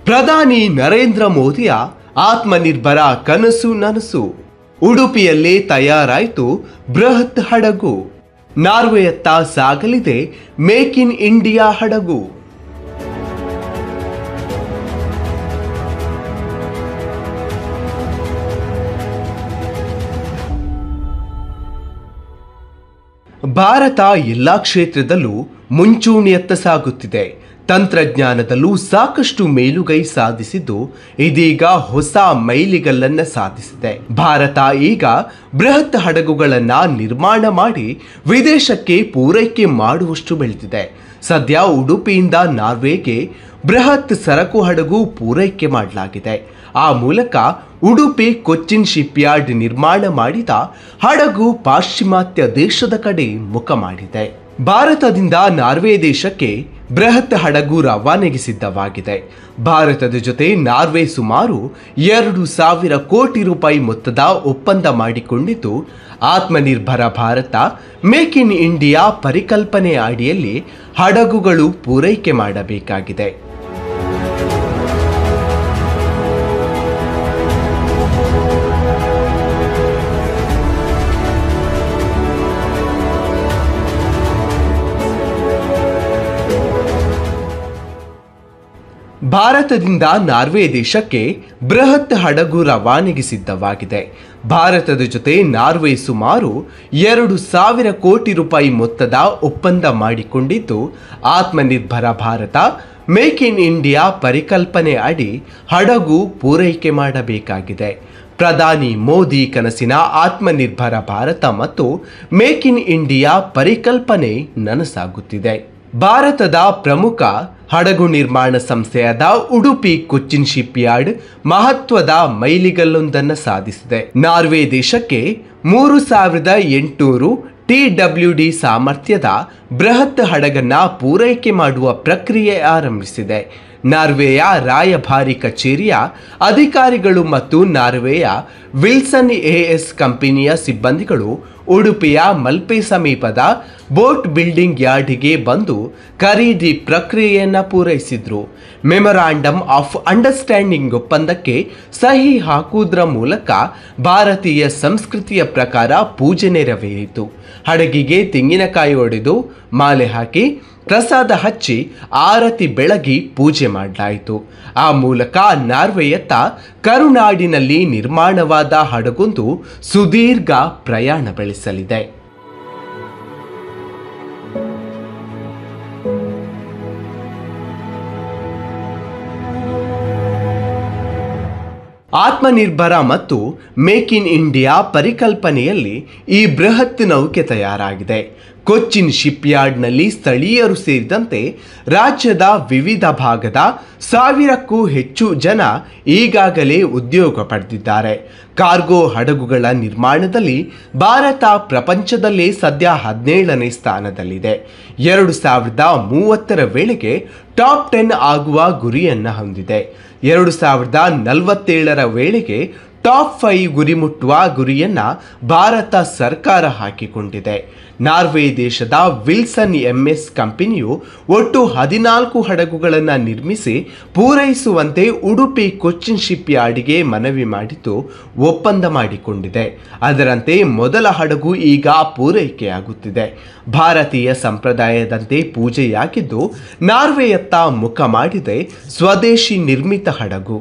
ಪ್ರಧಾನಿ ನರೇಂದ್ರ ಮೋದಿಯ ಆತ್ಮನಿರ್ಭರ ಕನಸು ನನಸು. ಉಡುಪಿಯಲ್ಲೇ ತಯಾರಾಯಿತು ಬೃಹತ್ ಹಡಗು. ನಾರ್ವೆಯತ್ತ ಸಾಗಲಿದೆ ಮೇಕ್ ಇನ್ ಇಂಡಿಯಾ ಹಡಗು. ಭಾರತ ಎಲ್ಲ ಕ್ಷೇತ್ರದಲ್ಲೂ ಮುಂಚೂಣಿಯತ್ತ ಸಾಗುತ್ತಿದೆ. ತಂತ್ರಜ್ಞಾನದಲ್ಲೂ ಸಾಕಷ್ಟು ಮೇಲುಗೈ ಸಾಧಿಸಿದ್ದು ಇದೀಗ ಹೊಸ ಮೈಲಿಗಲ್ಲನ್ನು ಸಾಧಿಸಿದೆ. ಭಾರತ ಈಗ ಬೃಹತ್ ಹಡಗುಗಳನ್ನು ನಿರ್ಮಾಣ ಮಾಡಿ ವಿದೇಶಕ್ಕೆ ಪೂರೈಕೆ ಮಾಡುವಷ್ಟು ಬೆಳೆದಿದೆ. ಸದ್ಯ ಉಡುಪಿಯಿಂದ ನಾರ್ವೆಗೆ ಬೃಹತ್ ಸರಕು ಹಡಗು ಪೂರೈಕೆ ಮಾಡಲಾಗಿದೆ. ಆ ಮೂಲಕ ಉಡುಪಿ ಕೊಚ್ಚಿನ್ ಶಿಪ್ಯಾರ್ಡ್ ನಿರ್ಮಾಣ ಮಾಡಿದ ಹಡಗು ಪಾಶ್ಚಿಮಾತ್ಯ ದೇಶದ ಕಡೆ ಮುಖ ಮಾಡಿದೆ. ಭಾರತದಿಂದ ನಾರ್ವೆ ದೇಶಕ್ಕೆ ಬೃಹತ್ ಹಡಗು ರವಾನೆಗೆ ಸಿದ್ಧವಾಗಿದೆ. ಭಾರತದ ಜೊತೆ ನಾರ್ವೆ ಸುಮಾರು 2,000 ಕೋಟಿ ರೂಪಾಯಿ ಮೊತ್ತದ ಒಪ್ಪಂದ ಮಾಡಿಕೊಂಡಿದ್ದು, Atmanirbhar Bharat make in India ಪರಿಕಲ್ಪನೆಯ ಅಡಿಯಲ್ಲಿ ಹಡಗುಗಳು ಪೂರೈಕೆ ಮಾಡಬೇಕಾಗಿದೆ. ಭಾರತದಿಂದ ನಾರ್ವೆ ದೇಶಕ್ಕೆ ಬೃಹತ್ ಹಡಗು ರವಾನೆಗೆ ಸಿದ್ಧವಾಗಿದೆ. ಭಾರತದ ಜೊತೆ ನಾರ್ವೆ ಸುಮಾರು 2,000 ಕೋಟಿ ರೂಪಾಯಿ ಮೊತ್ತದ ಒಪ್ಪಂದ ಮಾಡಿಕೊಂಡಿದ್ದು, Atmanirbhar Bharat make in India ಪರಿಕಲ್ಪನೆ ಅಡಿ ಹಡಗು ಪೂರೈಕೆ ಮಾಡಬೇಕಾಗಿದೆ. ಪ್ರಧಾನಿ ಮೋದಿ ಕನಸಿನ ಆತ್ಮನಿರ್ಭರ ಭಾರತ ಮತ್ತು ಮೇಕ್ ಇನ್ ಇಂಡಿಯಾ ಪರಿಕಲ್ಪನೆ ನನಸಾಗುತ್ತಿದೆ. ಭಾರತದ ಪ್ರಮುಖ ಹಡಗು ನಿರ್ಮಾಣ ಸಂಸ್ಥೆಯಾದ ಉಡುಪಿ ಕೊಚ್ಚಿನ್ ಶಿಪ್ಯಾರ್ಡ್ ಮಹತ್ವದ ಮೈಲಿಗಲ್ಲೊಂದನ್ನು ಸಾಧಿಸಿದೆ. ನಾರ್ವೆ ದೇಶಕ್ಕೆ 3,800 TWD ಸಾಮರ್ಥ್ಯದ ಬೃಹತ್ ಹಡಗನ್ನ ಪೂರೈಕೆ ಮಾಡುವ ಪ್ರಕ್ರಿಯೆ ಆರಂಭಿಸಿದೆ. ನಾರ್ವೆಯ ರಾಯಭಾರಿ ಕಚೇರಿಯ ಅಧಿಕಾರಿಗಳು ಮತ್ತು ನಾರ್ವೆಯ ವಿಲ್ಸನ್ ಎಎಸ್ ಕಂಪನಿಯ ಸಿಬ್ಬಂದಿಗಳು ಉಡುಪಿಯ ಮಲ್ಪೆ ಸಮೀಪದ ಬೋಟ್ ಬಿಲ್ಡಿಂಗ್ ಯಾರ್ಡ್ಗೆ ಬಂದು ಖರೀದಿ ಪ್ರಕ್ರಿಯೆಯನ್ನು ಪೂರೈಸಿದ್ರು. ಮೆಮೊರಾಂಡಮ್ ಆಫ್ ಅಂಡರ್ಸ್ಟ್ಯಾಂಡಿಂಗ್ ಒಪ್ಪಂದಕ್ಕೆ ಸಹಿ ಹಾಕುವುದರ ಮೂಲಕ ಭಾರತೀಯ ಸಂಸ್ಕೃತಿಯ ಪ್ರಕಾರ ಪೂಜೆ ನೆರವೇರಿತು. ಹಡಗಿಗೆ ತೆಂಗಿನಕಾಯಿ ಒಡೆದು ಮಾಲೆ ಹಾಕಿ ಪ್ರಸಾದ ಹಚ್ಚಿ ಆರತಿ ಬೆಳಗಿ ಪೂಜೆ ಮಾಡಲಾಯಿತು. ಆ ಮೂಲಕ ನಾರ್ವೆಯತ್ತ ಕರುನಾಡಿನಲ್ಲಿ ನಿರ್ಮಾಣವಾದ ಹಡಗೊಂದು ಸುದೀರ್ಘ ಪ್ರಯಾಣ ಬೆಳೆಸಲಿದೆ. ಆತ್ಮನಿರ್ಭರ ಮತ್ತು ಮೇಕ್ ಇನ್ ಇಂಡಿಯಾ ಪರಿಕಲ್ಪನೆಯಲ್ಲಿ ಈ ಬೃಹತ್ ನೌಕೆ ತಯಾರಾಗಿದೆ. ಕೊಚ್ಚಿನ್ ಶಿಪ್ಯಾರ್ಡ್ನಲ್ಲಿ ಸ್ಥಳೀಯರು ಸೇರಿದಂತೆ ರಾಜ್ಯದ ವಿವಿಧ ಭಾಗದ 1,000ಕ್ಕೂ ಹೆಚ್ಚು ಜನ ಈಗಾಗಲೇ ಉದ್ಯೋಗ ಪಡೆದಿದ್ದಾರೆ. ಕಾರ್ಗೋ ಹಡಗುಗಳ ನಿರ್ಮಾಣದಲ್ಲಿ ಭಾರತ ಪ್ರಪಂಚದಲ್ಲೇ ಸದ್ಯ 17ನೇ ಸ್ಥಾನದಲ್ಲಿದೆ. 2030ರ ವೇಳೆಗೆ ಟಾಪ್ 10 ಆಗುವ ಗುರಿಯನ್ನು ಹೊಂದಿದೆ. 2047ರ ವೇಳೆಗೆ ಟಾಪ್ 5 ಗುರಿ ಮುಟ್ಟುವ ಗುರಿಯನ್ನ ಭಾರತ ಸರ್ಕಾರ ಹಾಕಿಕೊಂಡಿದೆ. ನಾರ್ವೆ ದೇಶದ ವಿಲ್ಸನ್ ಎಂಎಸ್ ಕಂಪನಿಯು ಒಟ್ಟು 14 ಹಡಗುಗಳನ್ನು ನಿರ್ಮಿಸಿ ಪೂರೈಸುವಂತೆ ಉಡುಪಿ ಕೊಚ್ಚಿನ್ ಶಿಪ್ಯಾರ್ಡ್ಗೆ ಮನವಿ ಮಾಡಿದ್ದು ಒಪ್ಪಂದ ಮಾಡಿಕೊಂಡಿದೆ. ಅದರಂತೆ ಮೊದಲ ಹಡಗು ಈಗ ಪೂರೈಕೆಯಾಗುತ್ತಿದೆ. ಭಾರತೀಯ ಸಂಪ್ರದಾಯದಂತೆ ಪೂಜೆಯಾಗಿದ್ದು, ನಾರ್ವೆಯತ್ತ ಮುಖ ಮಾಡಿದೆ ಸ್ವದೇಶಿ ನಿರ್ಮಿತ ಹಡಗು.